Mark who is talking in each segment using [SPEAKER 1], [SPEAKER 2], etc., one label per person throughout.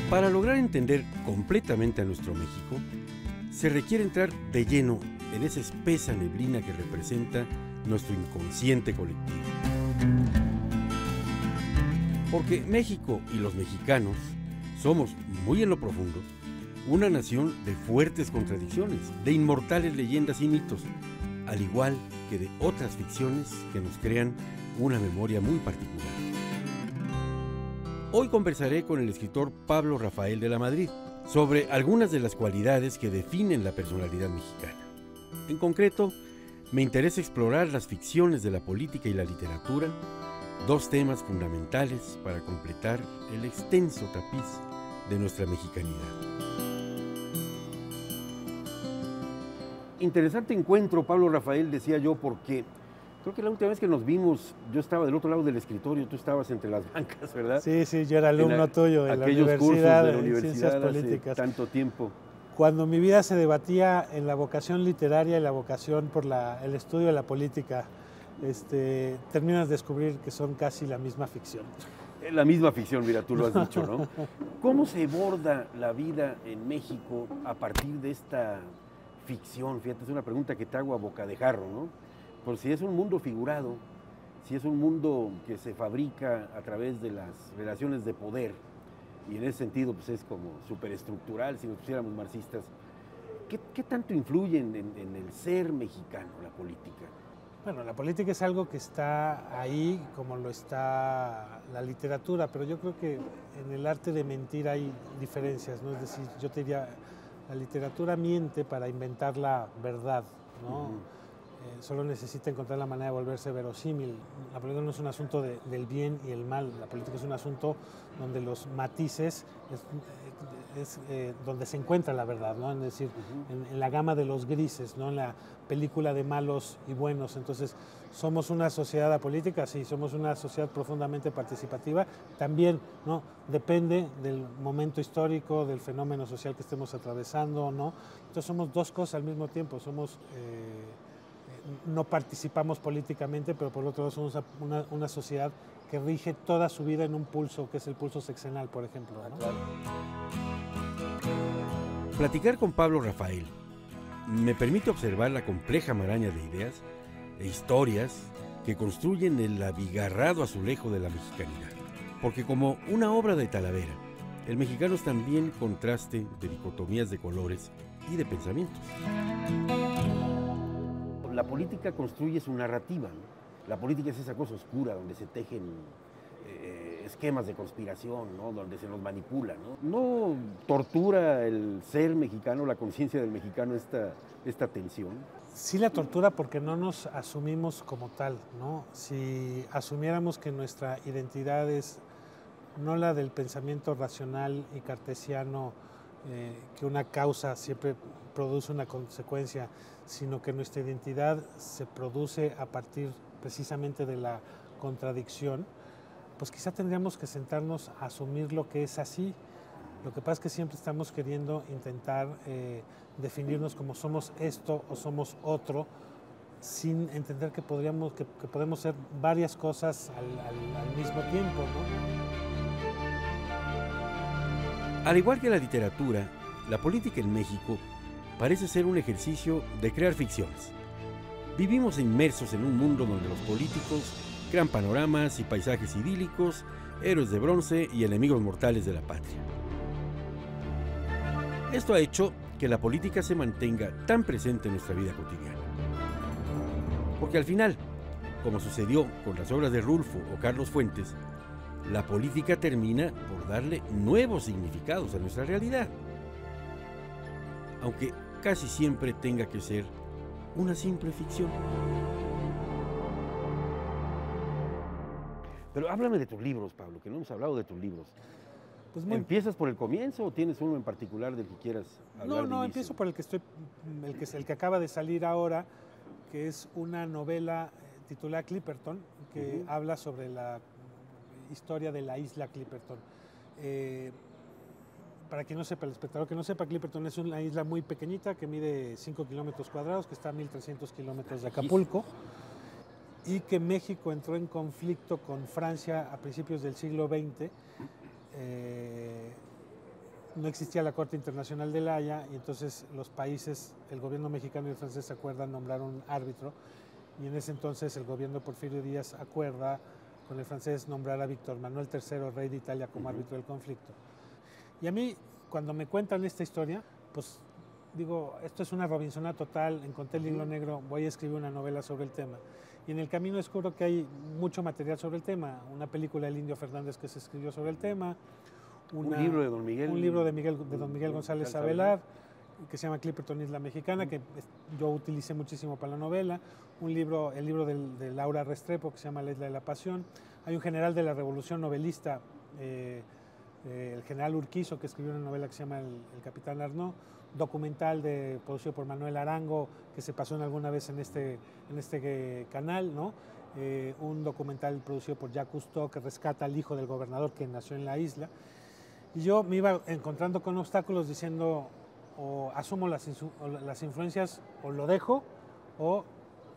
[SPEAKER 1] Para lograr entender completamente a nuestro México, se requiere entrar de lleno en esa espesa neblina que representa nuestro inconsciente colectivo. Porque México y los mexicanos somos, muy en lo profundo, una nación de fuertes contradicciones, de inmortales leyendas y mitos, al igual que de otras ficciones que nos crean una memoria muy particular. Hoy conversaré con el escritor Pablo Rafael de la Madrid sobre algunas de las cualidades que definen la personalidad mexicana. En concreto, me interesa explorar las ficciones de la política y la literatura, dos temas fundamentales para completar el extenso tapiz de nuestra mexicanidad. Interesante encuentro, Pablo Rafael, decía yo, porque creo que la última vez que nos vimos, yo estaba del otro lado del escritorio, tú estabas entre las bancas, ¿verdad?
[SPEAKER 2] Sí, yo era alumno tuyo de la
[SPEAKER 1] Aquellos cursos de la universidad
[SPEAKER 2] Ciencias Políticas.
[SPEAKER 1] hace tanto tiempo.
[SPEAKER 2] Cuando mi vida se debatía en la vocación literaria y la vocación por el estudio de la política, terminas de descubrir que son casi la misma ficción.
[SPEAKER 1] La misma ficción, mira, tú lo has dicho, ¿no? ¿Cómo se borda la vida en México a partir de esta ficción? Fíjate, es una pregunta que te hago a boca de jarro, ¿no? Por si es un mundo figurado, si es un mundo que se fabrica a través de las relaciones de poder, y en ese sentido pues es como superestructural, si nos pusiéramos marxistas, ¿qué tanto influye en el ser mexicano la política?
[SPEAKER 2] Bueno, la política es algo que está ahí como lo está la literatura, pero yo creo que en el arte de mentir hay diferencias, ¿no? Es decir, yo te diría, la literatura miente para inventar la verdad, ¿no? Solo necesita encontrar la manera de volverse verosímil. La política no es un asunto del bien y el mal, la política es un asunto donde los matices es donde se encuentra la verdad, ¿no? Es decir, en la gama de los grises, ¿no? En la película de malos y buenos. Entonces, somos una sociedad apolítica, sí, somos una sociedad profundamente participativa. También, ¿no? Depende del momento histórico, del fenómeno social que estemos atravesando, ¿no? Entonces, somos dos cosas al mismo tiempo. No participamos políticamente, pero por otro lado somos una sociedad que rige toda su vida en un pulso, que es el pulso sexenal, por ejemplo, ¿no?
[SPEAKER 1] Claro. Platicar con Pablo Rafael me permite observar la compleja maraña de ideas e historias que construyen el abigarrado azulejo de la mexicanidad. Porque como una obra de Talavera, el mexicano es también contraste de dicotomías de colores y de pensamientos. La política construye su narrativa, ¿no? La política es esa cosa oscura donde se tejen esquemas de conspiración, ¿no? Donde se nos manipula, ¿no? ¿No tortura el ser mexicano, la conciencia del mexicano esta tensión?
[SPEAKER 2] Sí la tortura porque no nos asumimos como tal, ¿no? Si asumiéramos que nuestra identidad es no la del pensamiento racional y cartesiano, que una causa siempre produce una consecuencia, sino que nuestra identidad se produce a partir precisamente de la contradicción, pues quizá tendríamos que sentarnos a asumir lo que es así. Lo que pasa es que siempre estamos queriendo intentar definirnos como somos esto o somos otro, sin entender que podemos ser varias cosas al mismo tiempo, ¿no?
[SPEAKER 1] Al igual que la literatura, la política en México parece ser un ejercicio de crear ficciones. Vivimos inmersos en un mundo donde los políticos crean panoramas y paisajes idílicos, héroes de bronce y enemigos mortales de la patria. Esto ha hecho que la política se mantenga tan presente en nuestra vida cotidiana. Porque al final, como sucedió con las obras de Rulfo o Carlos Fuentes, la política termina por darle nuevos significados a nuestra realidad. Aunque casi siempre tenga que ser una simple ficción. Pero háblame de tus libros, Pablo, que no hemos hablado de tus libros. Pues ¿empiezas por el comienzo o tienes uno en particular del que quieras hablar?
[SPEAKER 2] No, empiezo por el que acaba de salir ahora, que es una novela titulada Clipperton, que habla sobre la historia de la isla Clipperton. Para quien no sepa, el espectador que no sepa, Clipperton es una isla muy pequeñita que mide 5 kilómetros cuadrados, que está a 1.300 kilómetros de Acapulco, y que México entró en conflicto con Francia a principios del siglo XX, no existía la Corte Internacional de La Haya y entonces los países, el gobierno mexicano y el francés se acuerdan nombrar un árbitro y en ese entonces el gobierno de Porfirio Díaz acuerda con el francés nombrar a Víctor Manuel III, rey de Italia, como árbitro del conflicto. Y a mí, cuando me cuentan esta historia, pues digo, esto es una Robinsonada total, encontré el hilo negro, voy a escribir una novela sobre el tema. Y en el camino descubro que hay mucho material sobre el tema, una película del Indio Fernández que se escribió sobre el tema,
[SPEAKER 1] un libro de Don Miguel.
[SPEAKER 2] Un libro de don Miguel González Avelar, que se llama Clipperton Isla Mexicana, que yo utilicé muchísimo para la novela. El libro de Laura Restrepo, que se llama La Isla de la Pasión. Hay un general de la Revolución novelista, el general Urquizo, que escribió una novela que se llama El Capitán Arnaud. Documental producido por Manuel Arango, que se pasó alguna vez en este canal, ¿no? Un documental producido por Jacques Cousteau, que rescata al hijo del gobernador que nació en la isla. Y yo me iba encontrando con obstáculos diciendo, o asumo las influencias, o lo dejo, o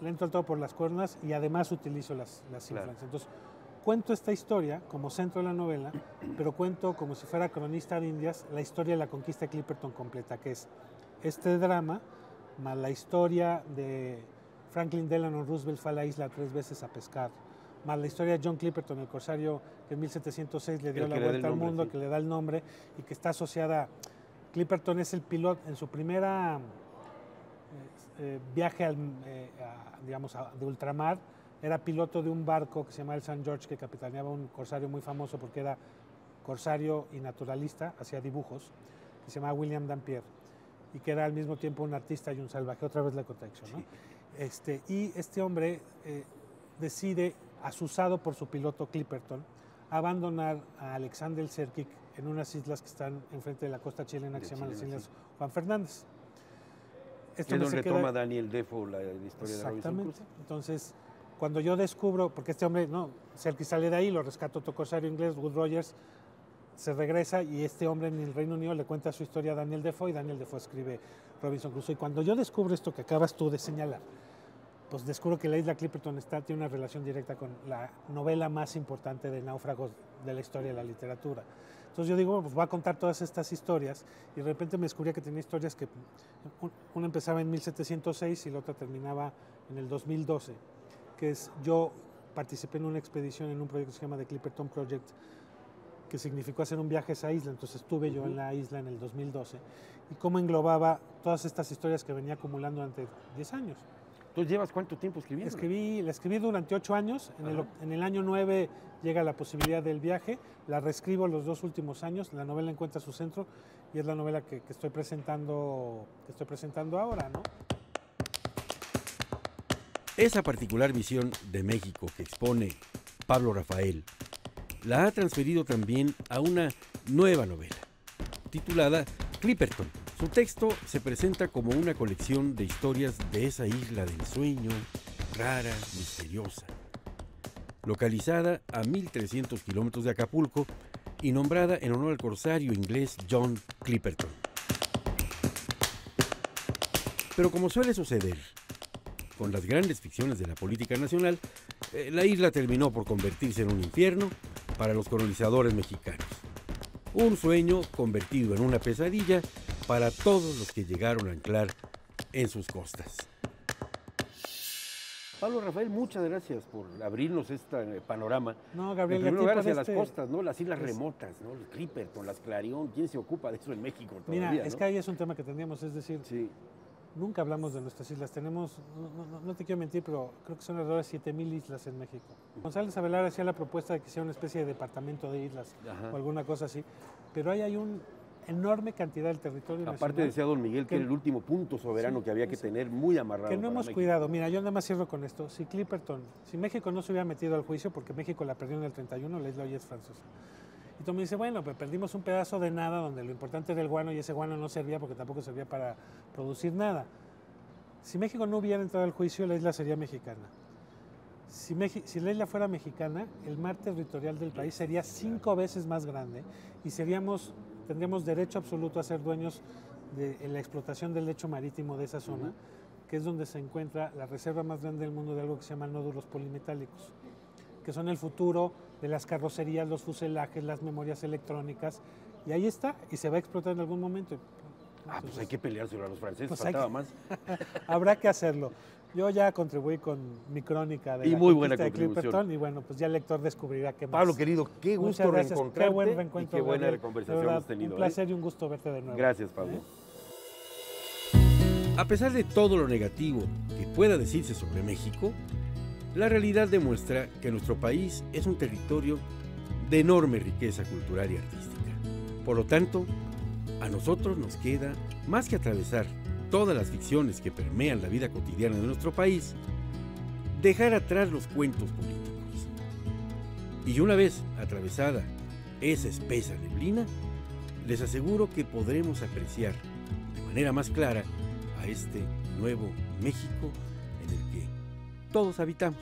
[SPEAKER 2] le entro todo por las cuerdas y además utilizo las influencias. Entonces, cuento esta historia como centro de la novela, pero cuento como si fuera cronista de Indias la historia de la conquista de Clipperton completa, que es este drama, más la historia de Franklin Delano Roosevelt fue a la isla 3 veces a pescar, más la historia de John Clipperton, el corsario que en 1706 le dio la vuelta al mundo, sí, que le da el nombre y que está asociada. Clipperton es el piloto en su primera viaje de ultramar, era piloto de un barco que se llama el St. George, que capitaneaba un corsario muy famoso porque era corsario y naturalista, hacía dibujos, que se llamaba William Dampier, y que era al mismo tiempo un artista y un salvaje, otra vez la contradicción, ¿no? Sí. Y este hombre decide, asusado por su piloto Clipperton, abandonar a Alexander Serkic en unas islas que están enfrente de la costa chilena, que se llaman las Islas Juan Fernández.
[SPEAKER 1] Esto es donde retoma Daniel Defoe la historia de Robinson Crusoe.
[SPEAKER 2] Exactamente. Entonces, cuando yo descubro, porque este hombre, no, Serkic sale de ahí, lo rescata otro corsario inglés, Wood Rogers, se regresa y este hombre en el Reino Unido le cuenta su historia a Daniel Defoe y Daniel Defoe escribe Robinson Crusoe. Y cuando yo descubro esto que acabas tú de señalar, pues descubro que la isla Clipperton tiene una relación directa con la novela más importante de náufragos de la historia de la literatura. Entonces yo digo, bueno, pues voy a contar todas estas historias y de repente me descubrí que tenía historias que una empezaba en 1706 y la otra terminaba en el 2012, que es, yo participé en una expedición en un proyecto que se llama The Clipperton Project, que significó hacer un viaje a esa isla, entonces estuve yo en la isla en el 2012 y cómo englobaba todas estas historias que venía acumulando durante 10 años.
[SPEAKER 1] ¿Tú llevas cuánto tiempo escribiendo?
[SPEAKER 2] La escribí durante 8 años, en el año 9 llega la posibilidad del viaje, la reescribo los 2 últimos años, la novela encuentra su centro y es la novela que estoy presentando ahora, ¿no?
[SPEAKER 1] Esa particular visión de México que expone Pablo Rafael la ha transferido también a una nueva novela, titulada Clipperton. Su texto se presenta como una colección de historias de esa isla del sueño, rara, misteriosa, localizada a 1.300 kilómetros de Acapulco y nombrada en honor al corsario inglés John Clipperton. Pero como suele suceder con las grandes ficciones de la política nacional, la isla terminó por convertirse en un infierno para los colonizadores mexicanos. Un sueño convertido en una pesadilla para todos los que llegaron a anclar en sus costas. Pablo Rafael, muchas gracias por abrirnos este panorama.
[SPEAKER 2] No, Gabriel,
[SPEAKER 1] en primer lugar hacia las costas, ¿no? Las islas remotas, ¿no? Los Clipperton, las Clarión. ¿Quién se ocupa de eso en México todavía?
[SPEAKER 2] Mira, es que ahí es un tema que tendríamos, es decir,
[SPEAKER 1] sí,
[SPEAKER 2] nunca hablamos de nuestras islas. Tenemos, no te quiero mentir, pero creo que son alrededor de 7,000 islas en México. González Avelar hacía la propuesta de que sea una especie de departamento de islas o alguna cosa así, pero ahí hay una enorme cantidad del territorio nacional.
[SPEAKER 1] Aparte decía Don Miguel que era el último punto soberano que había que tener muy amarrado.
[SPEAKER 2] Que no hemos cuidado. Mira, yo nada más cierro con esto. Si México no se hubiera metido al juicio, porque México la perdió en el 31, la isla hoy es francesa. Y tú me dices, bueno, pues perdimos un pedazo de nada donde lo importante era el guano y ese guano no servía porque tampoco servía para producir nada. Si México no hubiera entrado al juicio, la isla sería mexicana. Si la isla fuera mexicana, el mar territorial del país sería 5 veces más grande y tendríamos derecho absoluto a ser dueños de la explotación del lecho marítimo de esa zona, que es donde se encuentra la reserva más grande del mundo de algo que se llama nódulos polimetálicos, que son el futuro de las carrocerías, los fuselajes, las memorias electrónicas Y ahí está, y se va a explotar en algún momento.
[SPEAKER 1] Pues hay que peleárselo a los franceses,
[SPEAKER 2] pues
[SPEAKER 1] faltaba más.
[SPEAKER 2] Habrá que hacerlo. Yo ya contribuí con mi crónica de
[SPEAKER 1] Y
[SPEAKER 2] la
[SPEAKER 1] muy buena
[SPEAKER 2] conquista de
[SPEAKER 1] contribución.
[SPEAKER 2] Clipperton, y bueno, pues ya el lector descubrirá qué más.
[SPEAKER 1] Pablo, querido, qué
[SPEAKER 2] Muchas
[SPEAKER 1] gusto
[SPEAKER 2] gracias,
[SPEAKER 1] reencontrarte
[SPEAKER 2] qué buen
[SPEAKER 1] y
[SPEAKER 2] reencuentro,
[SPEAKER 1] qué buena
[SPEAKER 2] Gabriel.
[SPEAKER 1] conversación
[SPEAKER 2] De verdad,
[SPEAKER 1] hemos tenido.
[SPEAKER 2] un placer y un gusto verte de nuevo.
[SPEAKER 1] Gracias, Pablo. A pesar de todo lo negativo que pueda decirse sobre México, la realidad demuestra que nuestro país es un territorio de enorme riqueza cultural y artística. Por lo tanto, a nosotros nos queda, más que atravesar todas las ficciones que permean la vida cotidiana de nuestro país, dejar atrás los cuentos políticos. Y una vez atravesada esa espesa neblina, les aseguro que podremos apreciar de manera más clara a este nuevo México en el que todos habitamos.